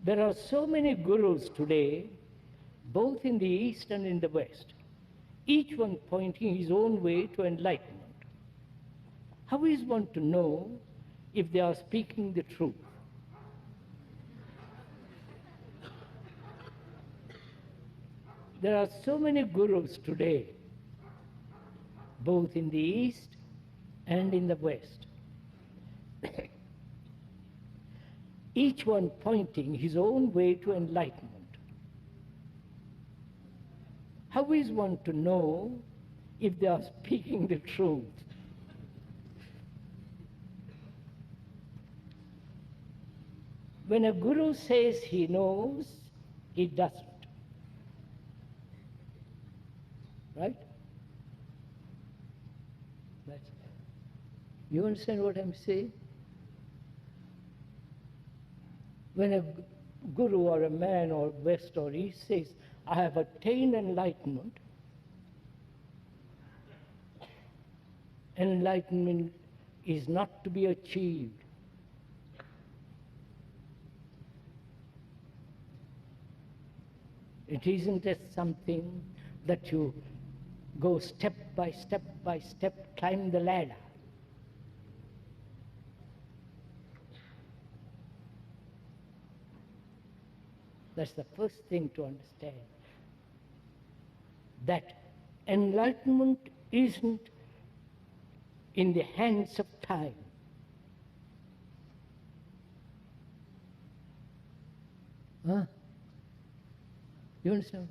There are so many gurus today, both in the East and in the West, each one pointing his own way to enlightenment. How is one to know if they are speaking the truth? There are so many gurus today, both in the East and in the West, each one pointing his own way to enlightenment. How is one to know if they are speaking the truth? When a guru says he knows, he doesn't. Right? You understand what I'm saying? When a guru or a man or West or East says, I have attained enlightenment, enlightenment is not to be achieved. It isn't just something that you go step by step, climb the ladder. That's the first thing to understand. That enlightenment isn't in the hands of time. Huh? You understand?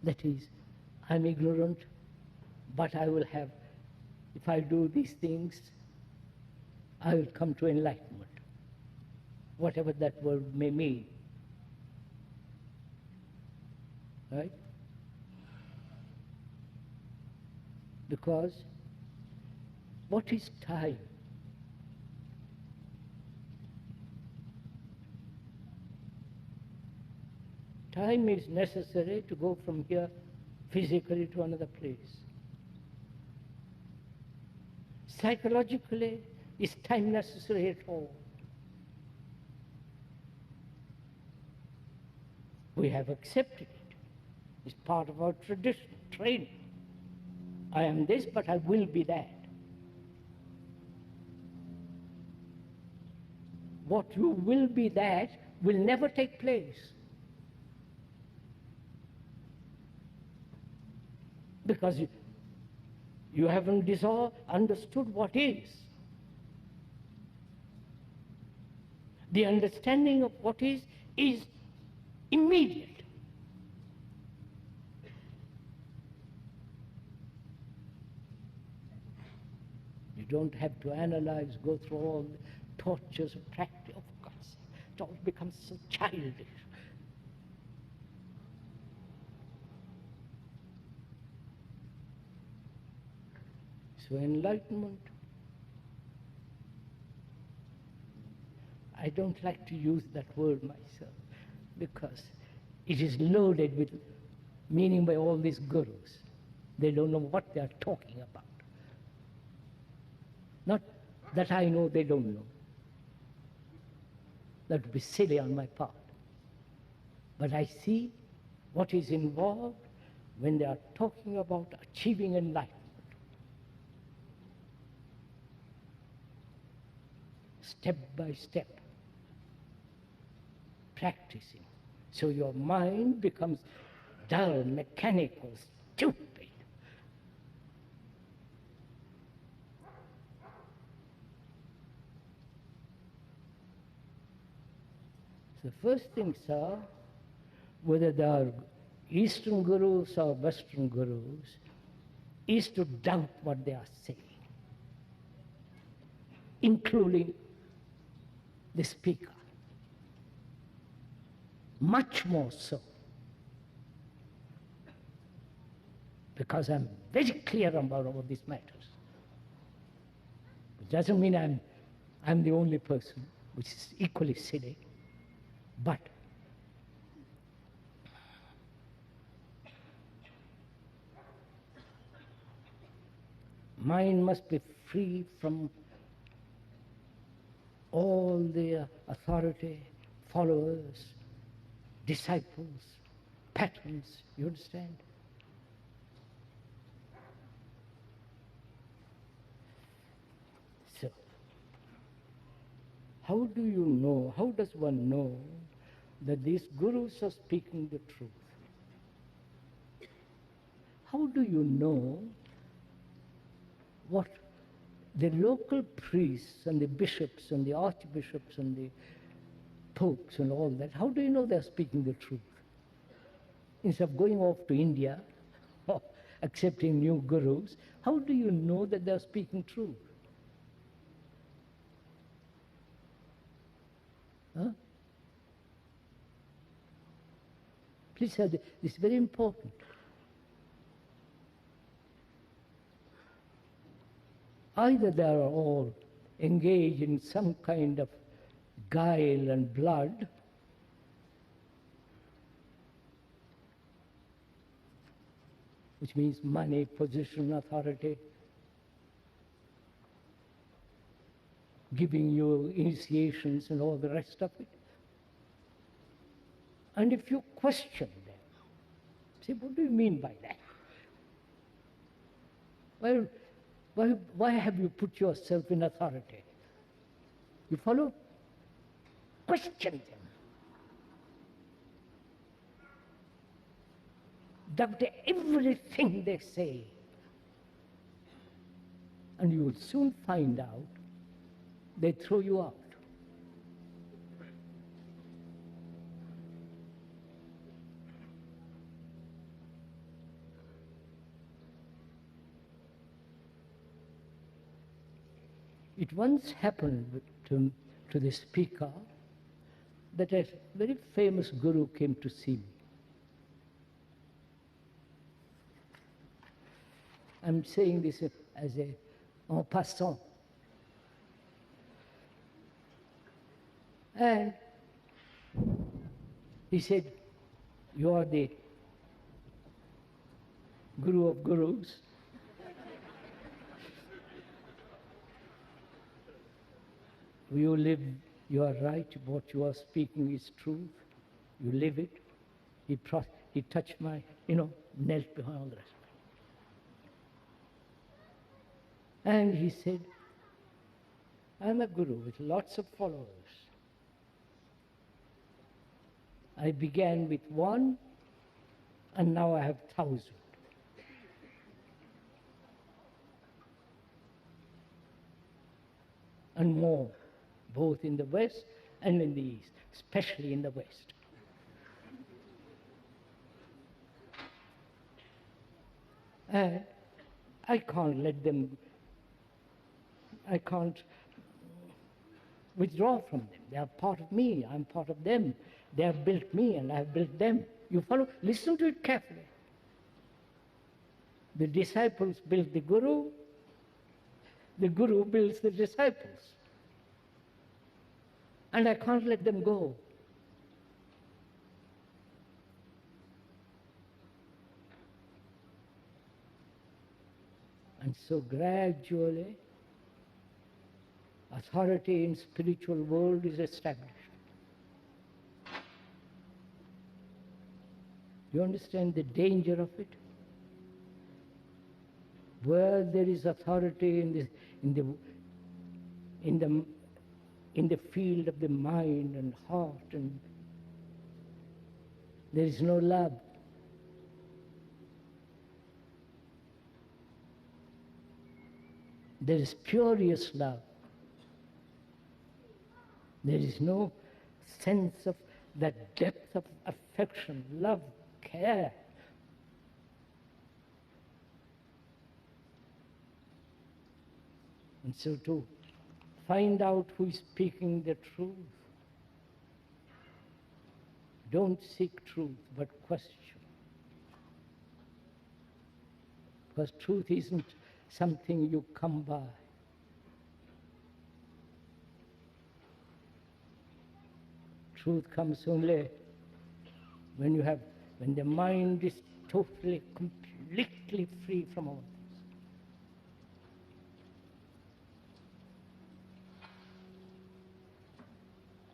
That is, I'm ignorant, but I will have, if I do these things, I will come to enlightenment, whatever that word may mean. Right? Because what is time? Time is necessary to go from here physically to another place. Psychologically, is time necessary at all? We have accepted it. It's part of our tradition, training. I am this, but I will be that. What you will be that will never take place. Because you haven't understood what is. The understanding of what is immediate. You don't have to analyze, go through all the tortures of practice. Of course, it all becomes so childish. So enlightenment, I don't like to use that word myself because it is loaded with meaning by all these gurus. They don't know what they are talking about. Not that I know they don't know. That would be silly on my part. But I see what is involved when they are talking about achieving enlightenment. Step by step, practicing. So your mind becomes dull, mechanical, stupid. The first things are, whether they are Eastern gurus or Western gurus, is to doubt what they are saying, including the speaker. Much more so. Because I'm very clear about all these matters. It doesn't mean I'm the only person, which is equally silly. But mind must be free from all the authority, followers, disciples, patterns, you understand? So, how do you know, how does one know that these gurus are speaking the truth? How do you know what the local priests and the bishops and the archbishops and the popes and all that, how do you know they're speaking the truth? Instead of going off to India or accepting new gurus, how do you know that they're speaking truth? Huh? Please have this is very important. Either they are all engaged in some kind of guile and blood, which means money, position, authority, giving you initiations and all the rest of it. And if you question them, say, what do you mean by that? Why have you put yourself in authority? You follow? Question them. Doubt everything they say. And you will soon find out they throw you out. It once happened to the speaker that a very famous guru came to see me. I'm saying this as a en passant. And he said, you are the guru of gurus. You live, you are right, what you are speaking is truth. You live it. He touched my, knelt behind all the rest. And he said, I'm a guru with lots of followers. I began with one, and now I have 1,000. And more, both in the West and in the East, especially in the West. And I can't let them, I can't withdraw from them. They are part of me, I'm part of them. They have built me and I have built them. You follow? Listen to it carefully. The disciples build the guru builds the disciples. And I can't let them go. And so gradually, authority in spiritual world is established. You understand the danger of it? Where there is authority in the field of the mind and heart, and there is no love. There is spurious love. There is no sense of that depth of affection, love, care. And so to find out who is speaking the truth, don't seek truth, but question. Because truth isn't something you come by. Truth comes only when the mind is totally, completely free from all things.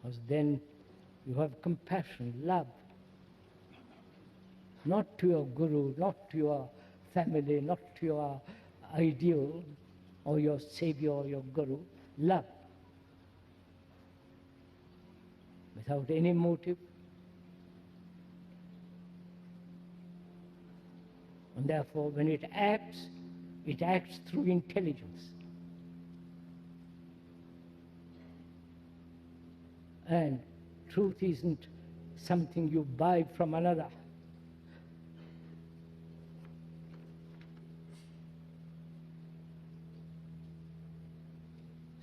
Because then you have compassion, love, not to your guru, not to your family, not to your ideal or your savior or your guru, love. Without any motive. And therefore, when it acts through intelligence. And truth isn't something you buy from another.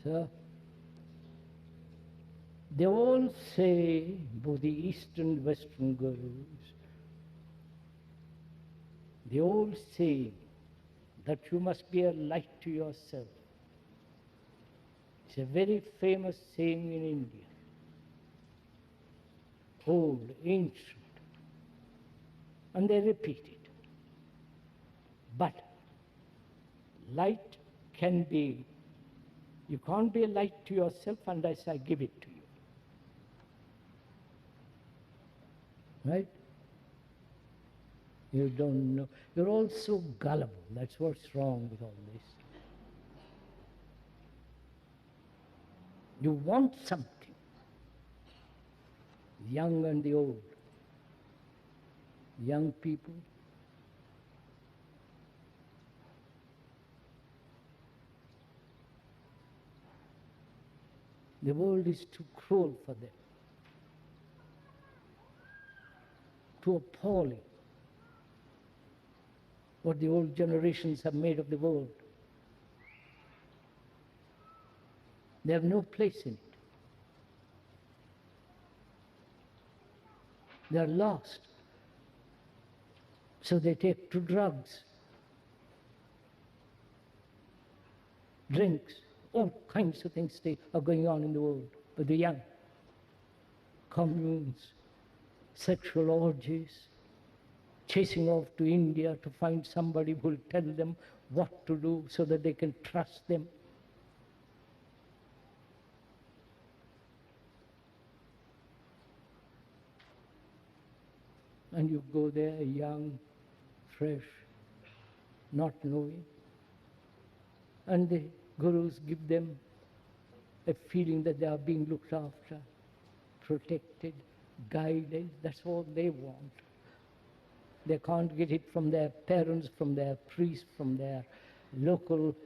So, they all say, both the Eastern and Western gurus, they all say that you must be a light to yourself. It's a very famous saying in India. Old, ancient. And they repeat it. But light can be, you can't be a light to yourself unless I give it to you. Right? You don't know. You're all so gullible. That's what's wrong with all this. You want something. The young and the old. Young people. The world is too cruel for them. Too appalling. What the old generations have made of the world. They have no place in it. They are lost. So they take to drugs, drinks, all kinds of things are going on in the world with the young. Communes, sexual orgies, chasing off to India to find somebody who will tell them what to do so that they can trust them. And you go there young, fresh, not knowing. And the gurus give them a feeling that they are being looked after, protected, guided. That's all they want. They can't get it from their parents, from their priests, from their local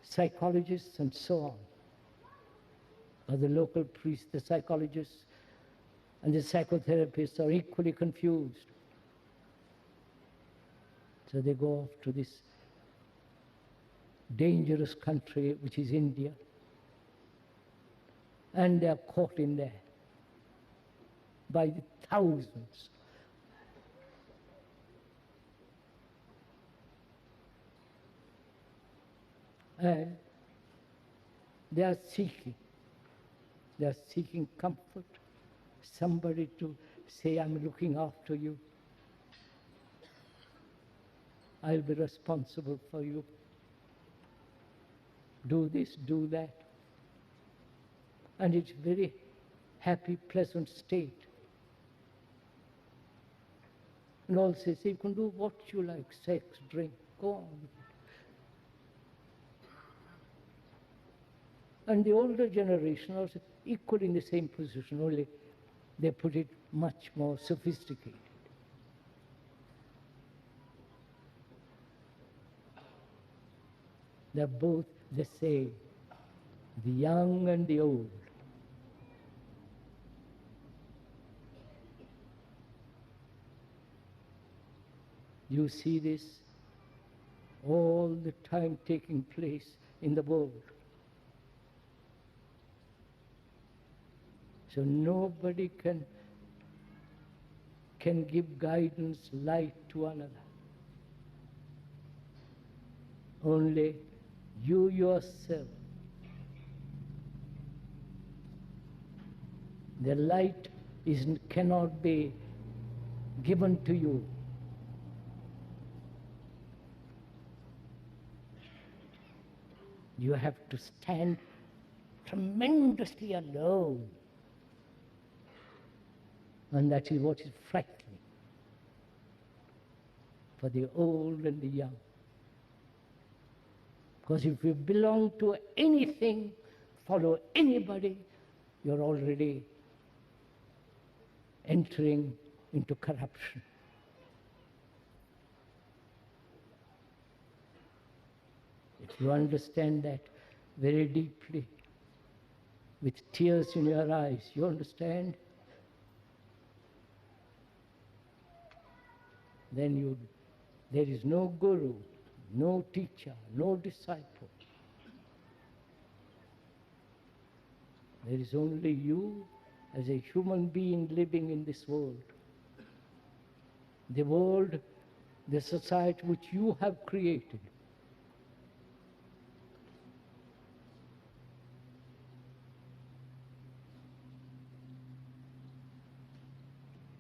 psychologists, and so on. Or the local priests, the psychologists, and the psychotherapists are equally confused. So they go off to this dangerous country, which is India, and they are caught in there by the thousands. And they are seeking comfort, somebody to say, I'm looking after you. I'll be responsible for you. Do this, do that. And it's a very happy, pleasant state. And all says, you can do what you like, sex, drink, go on. And the older generation are equally in the same position, only they put it much more sophisticated. They're both the same, the young and the old. You see this all the time taking place in the world. So nobody can give guidance, light to another. Only you yourself. The light cannot be given to you. You have to stand tremendously alone And that is what is frightening for the old and the young. Because if you belong to anything, follow anybody, you're already entering into corruption. If you understand that very deeply, with tears in your eyes, you understand, then there is no guru, no teacher, no disciple. There is only you as a human being living in this world. The world, the society which you have created.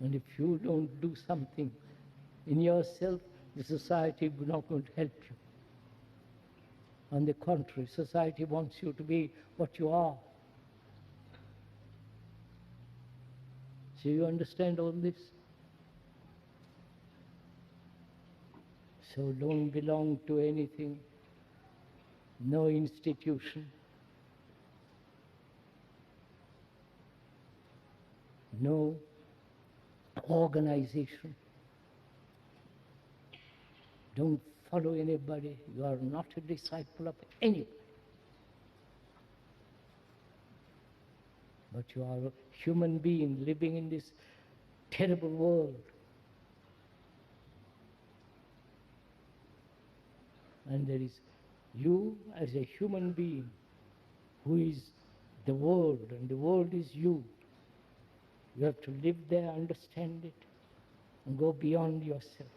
And if you don't do something in yourself, the society is not going to help you. On the contrary, society wants you to be what you are. So you understand all this? So don't belong to anything, no institution, no organization. Don't follow anybody. You are not a disciple of anybody. But you are a human being living in this terrible world. And there is you as a human being who is the world, and the world is you. You have to live there, understand it, and go beyond yourself.